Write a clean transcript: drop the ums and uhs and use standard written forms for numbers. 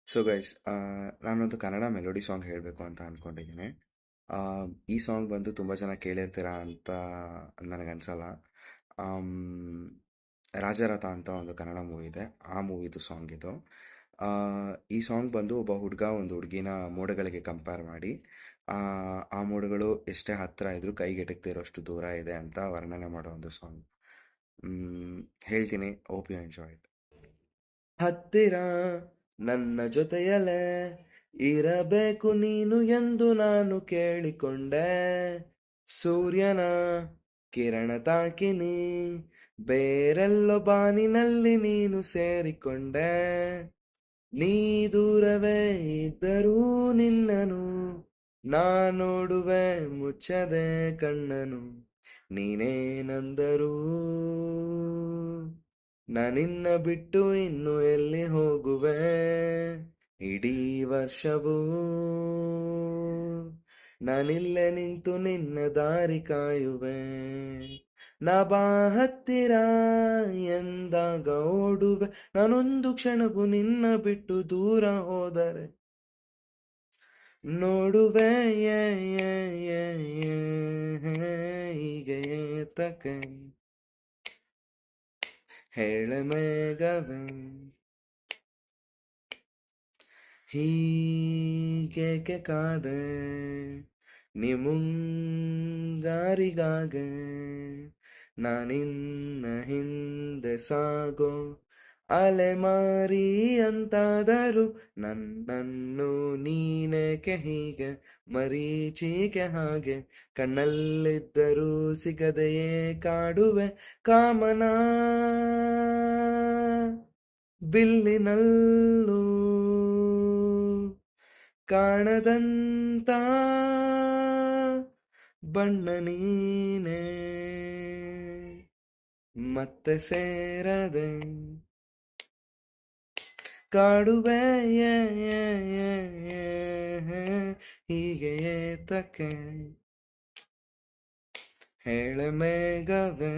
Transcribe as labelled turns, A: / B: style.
A: So guys, ನಾನೊಂದು Kannada melody song ಹೇಳಬೇಕು ಅಂತ ಅಂದ್ಕೊಂಡಿದ್ದೀನಿ. ಈ ಸಾಂಗ್ ಬಂದು ತುಂಬ ಜನ ಕೇಳಿರ್ತೀರಾ ಅಂತ ನನಗನ್ಸಲ್ಲ. ಆಮ್, ರಾಜರಥ ಅಂತ ಒಂದು ಕನ್ನಡ ಮೂವಿ ಇದೆ, ಆ ಮೂವಿದು ಸಾಂಗ್ ಇದು. ಆ, ಈ ಸಾಂಗ್ ಬಂದು ಒಬ್ಬ ಹುಡುಗ ಒಂದು ಹುಡುಗಿನ ಮೋಡಗಳಿಗೆ ಕಂಪೇರ್ ಮಾಡಿ, ಆ ಆ ಮೋಡಗಳು ಎಷ್ಟೇ ಹತ್ತಿರ ಇದ್ರೂ ಕೈಗೆಟಕ್ತಿರೋಷ್ಟು ದೂರ ಇದೆ ಅಂತ ವರ್ಣನೆ ಮಾಡೋ ಒಂದು ಸಾಂಗ್. ಹೇಳ್ತೀನಿ, ಹೋಪ್ ಯು ಎಂಜಾಯ್ ಇಟ್. ಹತ್ತಿರ ನನ್ನ ಜೊತೆಯಲ್ಲೇ ಇರಬೇಕು ನೀನು ಎಂದು ನಾನು ಕೇಳಿಕೊಂಡೆ. ಸೂರ್ಯನ ಕಿರಣ ತಾಕಿನಿ ಬೇರೆಲ್ಲೋ ಬಾನಿನಲ್ಲಿ ನೀನು ಸೇರಿಕೊಂಡೆ. ನೀ ದೂರವೇ ಇದ್ದರೂ ನಿನ್ನನು ನಾ ನೋಡುವೆ ಮುಚ್ಚದೆ ಕಣ್ಣನು. ನೀನೇನಂದರೂ ನಾನಿನ್ನ ಬಿಟ್ಟು ಇನ್ನು ಎಲ್ಲಿ ಹೋಗುವೆ. ಇಡೀ ವರ್ಷವೂ ನಾನಿಲ್ಲೇ ನಿಂತು ನಿನ್ನ ದಾರಿ ಕಾಯುವೆ. ನಾ ಬಾ ಹತ್ತಿರ ಎಂದಾಗ ಓಡುವೆ, ನಾನೊಂದು ಕ್ಷಣವು ನಿನ್ನ ಬಿಟ್ಟು ದೂರ ಹೋದರೆ ನೋಡುವೆ. ಹೀಗೆ ಏತಕ್ಕೆ ಹೇಳೆ ಮೇಘವೇ, ಹೀಗೇಕೆ ಕಾದೆ ನೀ ಮುಂಗಾರಿಗಾಗೆ. ನಾನಿನ್ನ ಹಿಂದೆ ಸಾಗೋ ಅಲೆಮಾರಿ ಅಂತಾದರೂ ನನ್ನನ್ನು ನೀನೇಕೆ ಹೀಗೆ ಮರೀಚಿಕೆ ಹಾಗೆ ಕಣ್ಣಲ್ಲಿದ್ದರೂ ಸಿಗದೆಯೇ ಕಾಡುವೆ. ಕಾಮನ ಬಿಲ್ಲಿನಲ್ಲೂ ಕಾಣದಂತ ಬಣ್ಣ ನೀನೇ ಮತ್ತೆ ಸೇರದೆ ಕಾಡುವೆ. ಹೀಗೆ ಏತಕ್ಕೆ ಹೇಳೆ ಮೇಘವೇ.